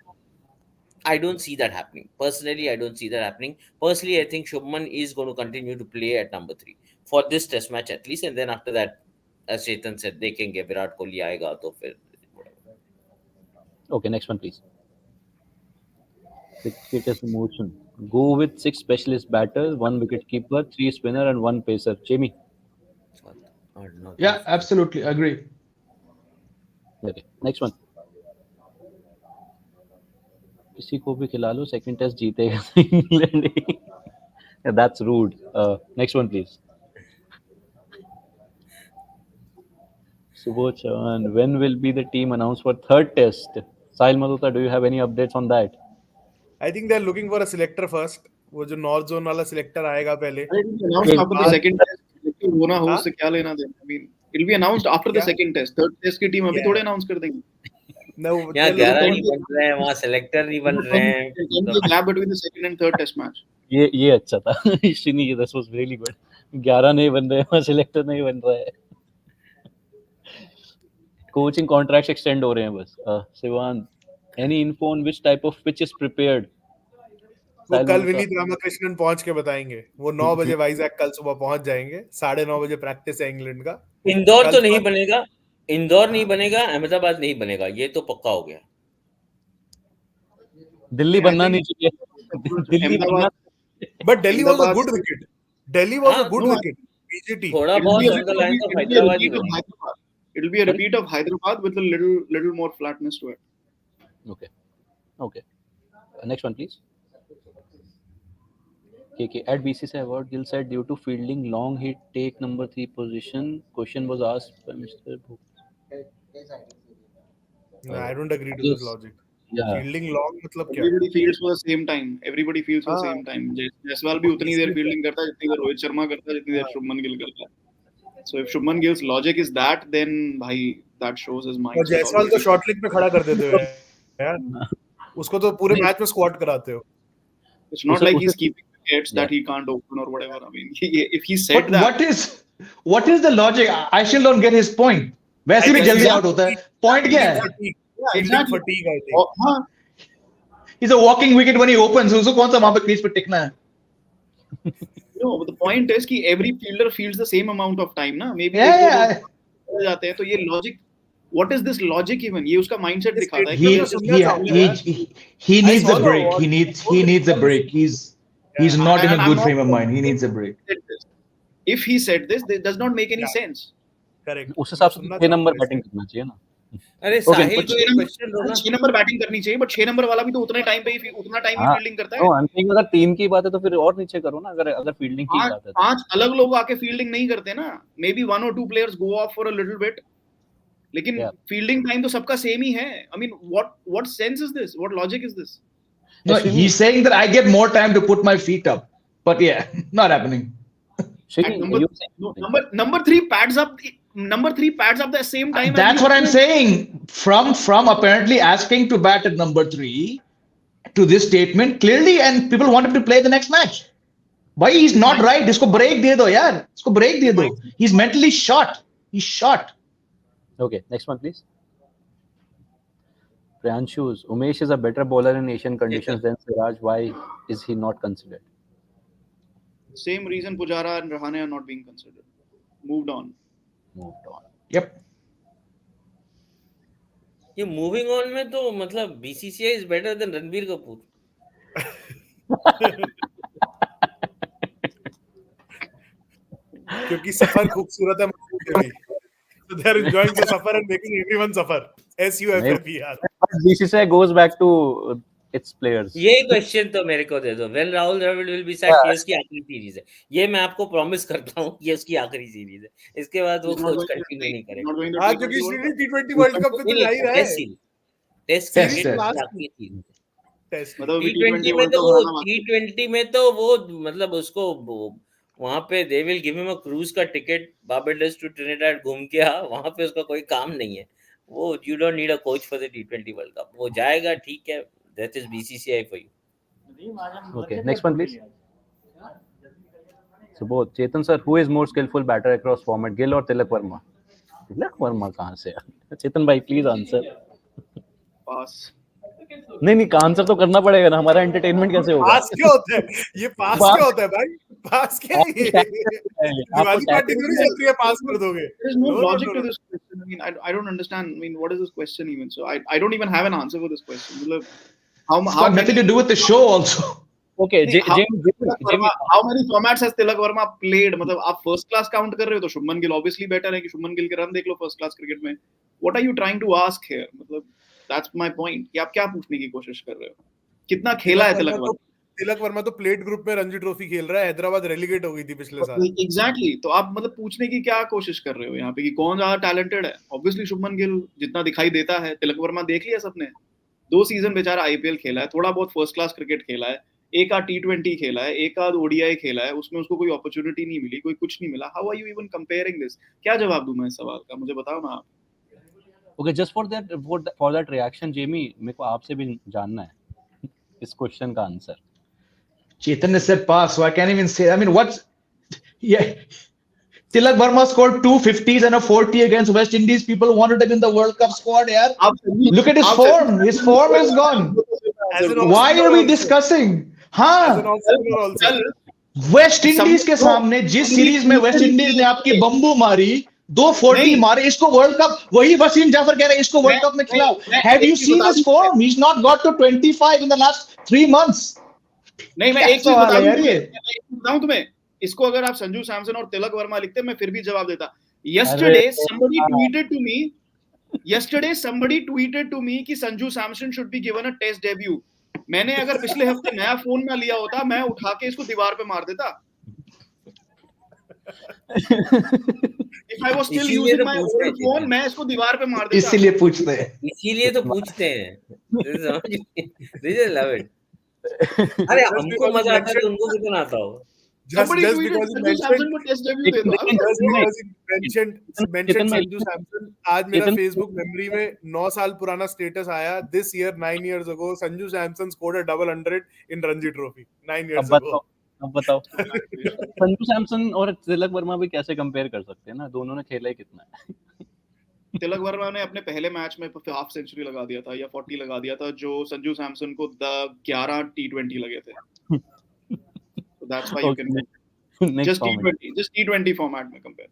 I don't see that happening. Personally, I don't see that happening. Personally, I think Shubman is going to continue to play at number three for this test match at least. And then after that, as Chetan said, they can get Virat Kohli aayega, to fir whatever. Okay, next one, please. Cricketers emotion. Go with 6 specialist batters, 1 wicket keeper, 3 spinner, and 1 pacer. Jamie. Yeah, absolutely agree. Okay, next one. किसी को भी खिला लो, second test जीतेगा England. Yeah, that's rude. Next one, please. Subodh Chavan, when will be the team announced for third test? Sahil Malhotra, do you have any updates on that? I think they're looking for a selector first. वो जो north zone वाला selector आएगा पहले. Announced after the second test. वो ना हो उससे क्या लेना देना? I mean, it'll be announced after the second test. Third test की टीम अभी थोड़े announce कर देंगे. No, यहाँ 11 नहीं बन रहे हैं, वहाँ सेलेक्टर नहीं बन रहे हैं. The gap between the second and third test match. ये अच्छा था. Shrini, this was really good. 11 नहीं बन रहे हैं, selector नहीं बन रहा है. Coaching contracts extend हो रहे हैं बस. Sivan, any info on which type of pitch is prepared? वो कल विनीत रामाकृष्णन पहुंच के बताएंगे. वो 9 बजे वाइजैक कल सुबह पहुंच जाएंगे. 9:30 बजे प्रैक्टिस है इंग्लैंड का. इंदौर तो नहीं बनेगा. इंदौर नहीं बनेगा, अहमदाबाद नहीं बनेगा, ये तो पक्का हो गया. दिल्ली बनना नहीं चाहिए. दिल्ली बनना. But Delhi was a good wicket. Delhi was a good wicket. PGT. थोड़ा बहुत on the lines of Hyderabad ही बनेगा. It'll be a repeat of Hyderabad with a little more flatness to it. Okay. Next one, please. Okay. At BCCI award, Gill said due to fielding long, he take number 3 position. Question was asked by Mr. No, I don't agree to this logic. Yeah. Fielding long मतलब क्या? Everybody fields for the same time. Everybody fields for the same time. Jaiswal भी उतनी देर fielding करता है जितनी देर रोहित शर्मा करता है, जितनी देर शुभमन गिल करता है. So if Shubman Gill's logic is that, then भाई that shows his mind. और जायसवाल तो शॉर्ट लेग पे खड़ा कर देते हो यार. उसको तो पूरे मैच में स्क्वाट कराते हो. It's not like he's keeping wickets that he can't open or whatever. I mean, if he said that. What is the logic? I still don't get his point. वैसे भी जल्दी आउट होता है. Point क्या है? Exactly. Fatigue, I think. हाँ. He's a walking wicket when he opens. उसको कौन सा वहाँ पे क्रीज पे टिकना है? No, but the point is कि every fielder fields the same amount of time ना. Maybe जाते हैं तो ये logic. What is this logic even? ये उसका mindset दिखाता है. He needs a break. He needs a break. He's not in a good frame of mind. He needs a break. If he said this, it does not make any sense. Correct. उस हिसाब से 6 number batting करना चाहिए ना. अरे साहिल को एक question दो ना. 6 नंबर बैटिंग करनी चाहिए, बट 6 नंबर वाला भी तो उतना टाइम ही फील्डिंग करता है. अगर टीम की बात है तो फिर और नीचे करो ना. अगर फील्डिंग की बात है. 5 अलग लोग आके फील्डिंग नहीं करते ना. May be 1 or 2 players go off for a little bit. लेकिन फील्डिंग टाइम तो सबका सेम ही है. I mean, what sense is this? What logic is this? No, he's saying that I get more time to put my feet up. But yeah, not happening. Number 3 pads up. Number 3 pads up the same time. That's what I'm saying. From apparently asking to bat at number 3 to this statement clearly, and people want him to play the next match. Why he's not right? इसको break दे दो यार. इसको break दे दो. He's mentally shot. He's shot. Okay, next one please. Priyanshus, Umesh is a better bowler in Asian conditions than Siraj. Why is he not considered? Same reason Pujara and Rahane are not being considered. Moved on. Yep. ये moving on में तो मतलब BCCI is better than Ranbir Kapoor. क्योंकि सफर खूबसूरत है. So they are enjoying the suffer and making everyone suffer. SUFFER. BCCI goes back to its players. ये question तो मेरे को दे दो. When Rahul Dravid will be sacked, ये उसकी आखिरी सीरीज है. ये मैं आपको प्रॉमिस करता हूँ, ये उसकी आखिरी सीरीज है. इसके बाद वो कोच कंटिन्यू नहीं करेगा. हाँ, क्योंकि T20 वर्ल्ड कप पे तो जा ही रहा है. टेस्ट T20 में तो वो मतलब उसको वहां पे they will give him a cruise का टिकट बार्बाडोस टू ट्रिनिडाड घूम के आ. वहां पे उसका कोई काम नहीं है. वो you don't need a coach for the T20 world cup. वो जाएगा, ठीक है. That is BCCI for you. Okay, next one please. So both Chetan sir, who is more skillful batter across format, Gill or Tilak Verma? Tilak Verma कहाँ से? Chetan भाई please answer. Pass. नहीं answer तो करना पड़ेगा ना. हमारा entertainment कैसे होगा? पास क्यों होता है ये? पास क्यों होता है भाई? पास क्या है? दिवाली पार्टी नहीं चल रही है, पास कर दोगे? There is no logic to this question. I mean, I don't understand. I mean, what is this question even? So I don't even have an answer for this question. Look, how nothing to do with the show also. Okay, how many formats has Tilak Verma played? मतलब आप first class count कर रहे हो तो Shubman Gill obviously better है कि शुभमन गिल के run देख लो first class cricket में. What are you trying to ask here? मतलब that's my point. कि आप क्या पूछने की कोशिश कर रहे हो? कितना खेला है तिलक वर्मा? तिलक वर्मा तो प्लेट ग्रुप में रणजी ट्रॉफी खेल रहा है. हैदराबाद रेलीगेट हो गई थी पिछले साल. Exactly. तो आप मतलब पूछने की क्या कोशिश कर रहे हो यहाँ पे कि कौन ज्यादा टैलेंटेड है? Obviously शुभमन गिल जितना दिखाई देता है. तिलक वर्मा देख लिया सबने. 2 सीजन बेचारा आईपीएल खेला है, थोड़ा बहुत फर्स्ट क्लास क्रिकेट खेला है, एक आध T20 खेला है, एक आध ओडीआई खेला है. उसमें उसको कोई अपॉर्चुनिटी नहीं मिली, कोई कुछ नहीं मिला. How are you even comparing this? क्या जवाब दूं मैं इस सवाल का? मुझे बताओ ना आप. Okay, just for that reaction, Jamie, मेरे को आपसे भी जानना है इस क्वेश्चन का answer. Chetan has said pass, so I can't even say. I mean, Tilak Verma scored 2 50s and a 40 against West Indies. People wanted him in the World Cup squad, yaar. Look at his form. His form is gone. Why are we discussing? West Indies के सामने जिस series में West Indies ने आपकी bamboo मारी, 240 मारे, इसको world cup, वही वसीम जाफर कह रहे हैं इसको वर्ल्ड कप में खिलाओ. Have you seen his form? He's not got to 25 in the last 3 months. नहीं, मैं एक चीज बताऊं तुम्हें. इसको अगर आप संजू सैमसन और तिलक वर्मा लिखते मैं फिर भी जवाब देता. Yesterday somebody tweeted to me कि Sanju Samson should be given a test debut. मैंने अगर पिछले हफ्ते नया फोन ना लिया होता, मैं उठा के इसको दीवार पे मार देता. If I was still using my old phone, मैं इसको दीवार पे मार देता. इसीलिए पूछते हैं. इसीलिए तो पूछते हैं. They just love it. अरे हमको मजा आता है तो उनको कितना आता होगा. Just Somebody tweeted because he Sanju mentioned, Samson को टेस्ट डेब्यू दे दो. I was like, just bro, because he mentioned Sanju Samson, आज मेरा चेतन- Facebook memory में 9 साल पुराना status आया. This year 9 years ago, Sanju Samson scored a double 100 in Ranji Trophy. 9 years ago. अब बताओ संजू सैमसन और तिलक वर्मा भी कैसे कंपेयर कर सकते हैं ना, दोनों ने खेला ही कितना है. तिलक वर्मा ने अपने पहले मैच में हाफ सेंचुरी लगा दिया था या 40 लगा दिया था, जो संजू सैमसन को 11 T20 लगे थे. So that's why you can just T20 format में compare.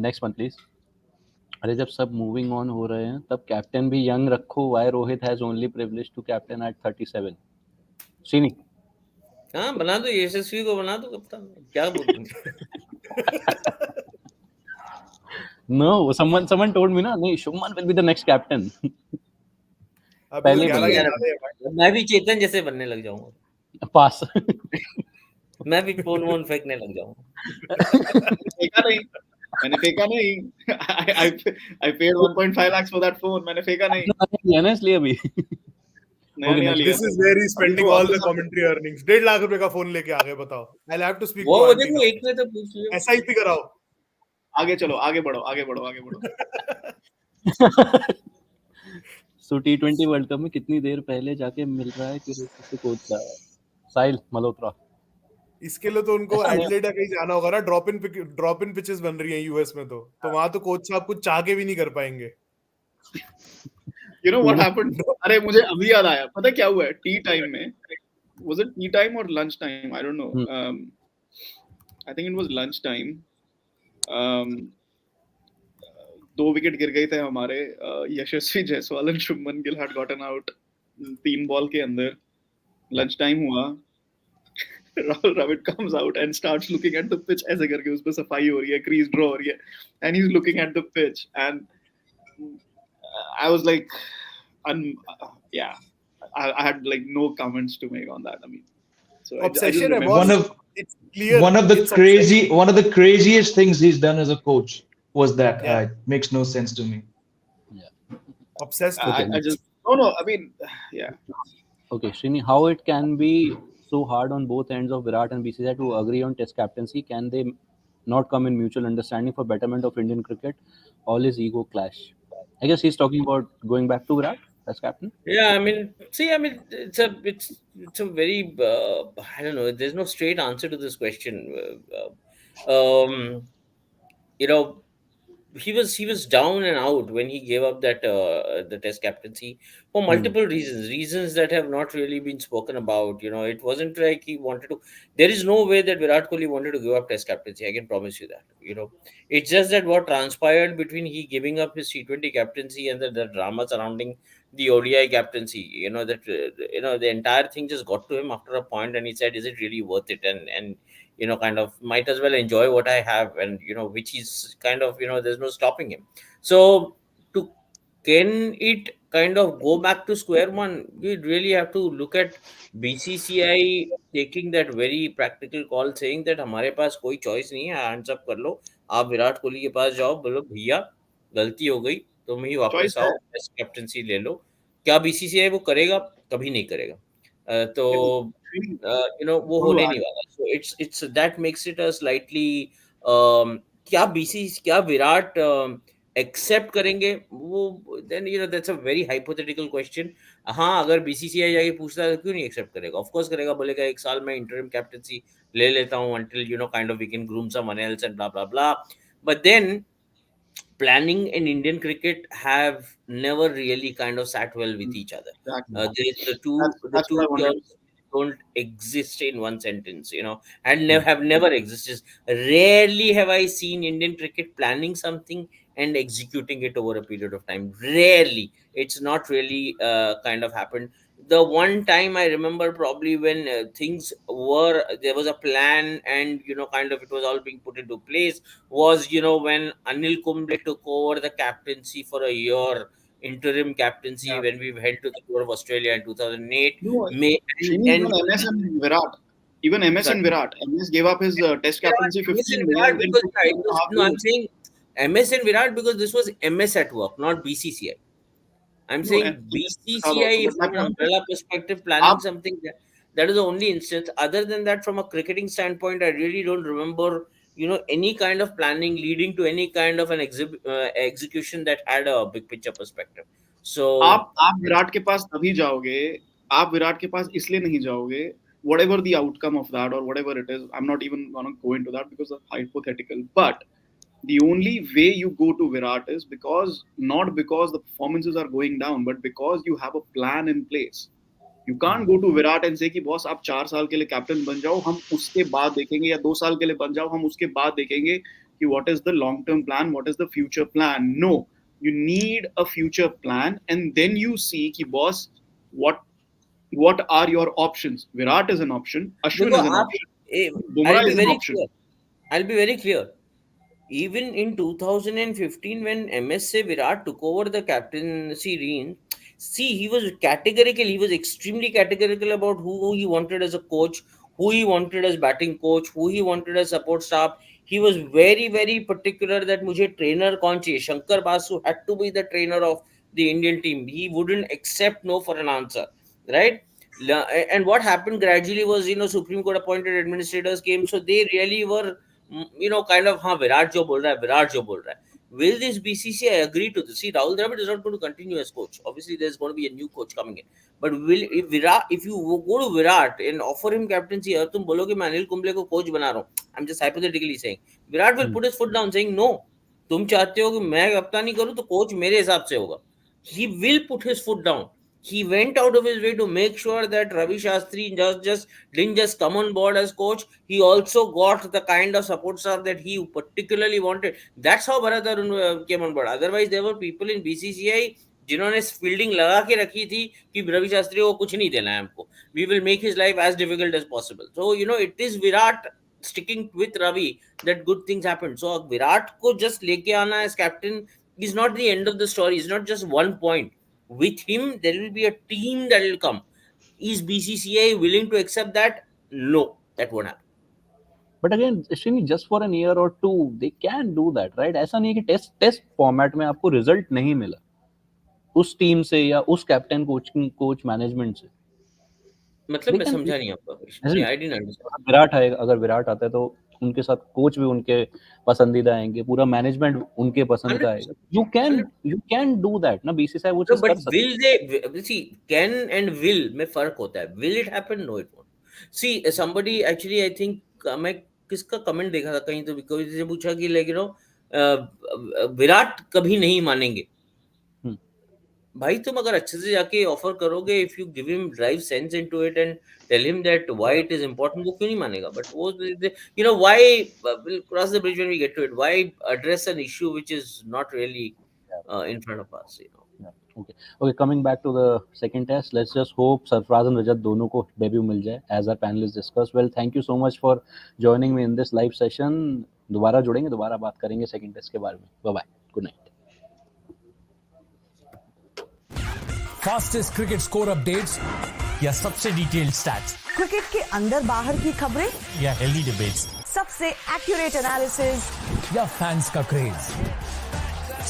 Next one please. अरे जब सब मूविंग ऑन हो रहे हैं तब कैप्टन भी यंग रखो. Why Rohit has only privilege to captain at 37. Srini हाँ बना दो, यशस्वी को बना दो कप्तान. क्या बोलूं. No, someone told me ना, नहीं Shubman will be the next captain. पहले मैं भी चेतन जैसे बनने लग जाऊंगा. पास. मैं भी फोन वोन फेंकने लग जाऊंगा. मैंने फेंका नहीं. I paid 1.5 lakhs for that phone. मैंने फेंका नहीं. लिया ना इसलिए अभी. This is where he's spending all the commentary earnings. 1.5 lakh रुपए का फोन लेके आ गए. बताओ. I'll have to speak. वो देखो एक में तो पूछ लियो. SIP कराओ. आगे चलो, आगे बढ़ो. So T20 वर्ल्ड कप में कितनी देर पहले जाके मिल रहा है कि किसी कोच का साहिल मल्होत्रा. इसके लिए तो उनको एडिलेड कहीं जाना होगा ना. ड्रॉप इन पिचेस बन रही हैं यूएस में, तो वहां तो कोच साहब कुछ चाह के भी नहीं कर पाएंगे. You know what happened? अरे मुझे अभी याद आया. पता क्या हुआ है टी टाइम में? Was it tea time or lunch time? I don't know. I think it was lunch time. 2 wicket गिर गए थे हमारे. यशस्वी जायसवाल और Shubman Gill had gotten out 3 ball के अंदर. लंच टाइम हुआ. Rahul Ravindra comes out and starts looking at the pitch ऐसे करके उस पे सफाई हो रही है, crease draw हो रही है, and he's looking at the pitch and I was like, yeah, I had like no comments to make on that. I mean, so obsession I just it's clear. One of the craziest things he's done as a coach was that. Yeah. It makes no sense to me. Obsessed with it. I just no. I mean, yeah. Okay, Srini, how it can be so hard on both ends of Virat and BCCI to agree on Test captaincy? Can they not come in mutual understanding for betterment of Indian cricket? All is ego clash. I guess he's talking about going back to Virat as captain. Yeah, I mean, it's a very I don't know. There's no straight answer to this question. You know, he was down and out when he gave up that the Test captaincy for multiple reasons that have not really been spoken about. You know, it wasn't like he wanted to. There is no way that Virat Kohli wanted to give up Test captaincy. I can promise you that. You know, it's just that what transpired between he giving up his T20 captaincy and the drama surrounding the ODI captaincy. You know that the entire thing just got to him after a point, and he said, "Is it really worth it?" And you know, kind of might as well enjoy what I have, and you know, which is kind of, you know, there's no stopping him. So can it kind of go back to square one? We really have to look at BCCI taking that very practical call, saying that हमारे पास कोई choice नहीं है, hands up कर लो, आप विराट कोहली के पास जाओ, बोलो भैया गलती हो गई, तुम ही वापस आओ, टेस्ट कैप्टनसी ले लो. क्या BCCI वो करेगा? कभी नहीं करेगा. तो you know, वो होने नहीं वाला. So it's that makes it a slightly क्या विराट एक्सेप्ट करेंगे वो, then you know that's a very hypothetical question. हाँ, अगर BCCI जाके पूछता है तो क्यों नहीं एक्सेप्ट करेगा? Of course करेगा. बोलेगा 1 साल में interim captaincy ले लेता हूँ until you know kind of we can groom someone else and blah blah blah. But then planning in Indian cricket have never really kind of sat well with each other. The two terms don't exist in one sentence, you know, and have never existed. Rarely have I seen Indian cricket planning something and executing it over a period of time. Rarely. It's not really kind of happened. The one time I remember probably when there was a plan and, you know, kind of it was all being put into place was, you know, when Anil Kumble took over the captaincy for a year, interim captaincy, when we went to the tour of Australia in 2008. Even MS and Virat. MS gave up his Test captaincy 15 million. I'm saying MS and Virat because this was MS at work, not BCCI. I'm No, saying and BCCI, but my from an point is, umbrella perspective, planning आप something, that is the only instance. Other than that, from a cricketing standpoint, I really don't remember, any kind of planning leading to any kind of an execution that had a big picture perspective. So, आप विराट के पास तभी जाओगे, आप विराट के पास इसलिए नहीं जाओगे, whatever the outcome of that or whatever it is, I'm not even gonna go into that because it's hypothetical. But the only way you go to Virat is not because the performances are going down, but because you have a plan in place. You can't go to Virat and say कि boss आप 4 साल के लिए captain बन जाओ, हम उसके बाद देखेंगे, या 2 साल के लिए बन जाओ, हम उसके बाद देखेंगे कि what is the long term plan, what is the future plan. No, you need a future plan, and then you see कि boss, what are your options. Virat is an option, Ashwin देखो is an आप, option, I'll Bumrah be is an very option. clear. I'll be very clear. Even in 2015, when MSA Virat took over the captaincy reign, see, he was categorical. He was extremely categorical about who he wanted as a coach, who he wanted as batting coach, who he wanted as support staff. He was very, very particular that मुझे trainer कौन चाहिए. Shankar Basu had to be the trainer of the Indian team. He wouldn't accept no for an answer, right? And what happened gradually was, Supreme Court appointed administrators came, so they really were, kind of, हाँ, विराट जो बोल रहा है, विराट जो बोल रहा है. Will this BCCI agree to this? See, Rahul Dravid is not going to continue as coach. Obviously, there's going to be a new coach coming in. But if you go to Virat and offer him captaincy, और तुम बोलोगे मैं अनिल कुंबले को coach बना रहा हूँ, I'm just hypothetically saying, Virat will put his foot down, saying no. तुम चाहते हो कि मैं कप्तानी करूँ तो coach मेरे हिसाब से होगा. He will put his foot down. He went out of his way to make sure that Ravi Shastri didn't just come on board as coach. He also got the kind of support staff that he particularly wanted. That's how Bharat Arun came on board. Otherwise, there were people in BCCI जिन्होंने fielding लगा के रखी थी कि रवि शास्त्री को कुछ नहीं देना है हमको. We will make his life as difficult as possible. So, it is Virat sticking with Ravi that good things happen. So, Virat को just लेके आना as captain is not the end of the story. It's not just one point. With him, there will be a team that will come. Is BCCI willing to accept that? No, that won't happen. But again, Srini, just for an year or two, they can do that, right? ऐसा नहीं है कि test format में आपको result नहीं मिला उस team से या उस कैप्टन कोच मैनेजमेंट से. मतलब मैं समझा नहीं आपका question. I didn't understand. Virat आएगा, अगर विराट आता है तो उनके साथ कोच भी उनके पसंदीदा आएंगे, पूरा मैनेजमेंट उनके पसंद का आएगा. यू कैन डू दैट ना. बीसीसीआई वो चीज कर सकती है. Will they see, can and will में फर्क होता है. Will it happen? No, it won't. See, somebody actually, I think, मैं किसका कमेंट देखा था कहीं, तो कोई से पूछा कि विराट कभी नहीं मानेंगे. भाई तुम अगर अच्छे से जाके ऑफर करोगे, if you give him drive sense into it and tell him that why it is important, वो क्यों नहीं मानेगा. बट वो why will cross the bridge when we get to it. Why address an issue which is not really in front of us, Okay, coming back to the second test, let's just hope Sarfaraz and Rajat दोनों को debut मिल जाए as our panelists discuss. Well, thank you so much for joining me in this live session. दोबारा जुड़ेंगे, दोबारा बात करेंगे second test के बारे में. Bye bye, good night. Fastest cricket score updates या सबसे डिटेल्ड स्टैट्स, क्रिकेट के अंदर बाहर की खबरें या हेल्दी डिबेट्स, सबसे एक्यूरेट एनालिसिस या फैंस का क्रेज,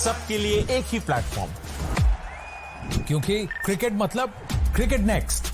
सबके लिए एक ही प्लेटफॉर्म, क्योंकि क्रिकेट मतलब क्रिकेट नेक्स्ट.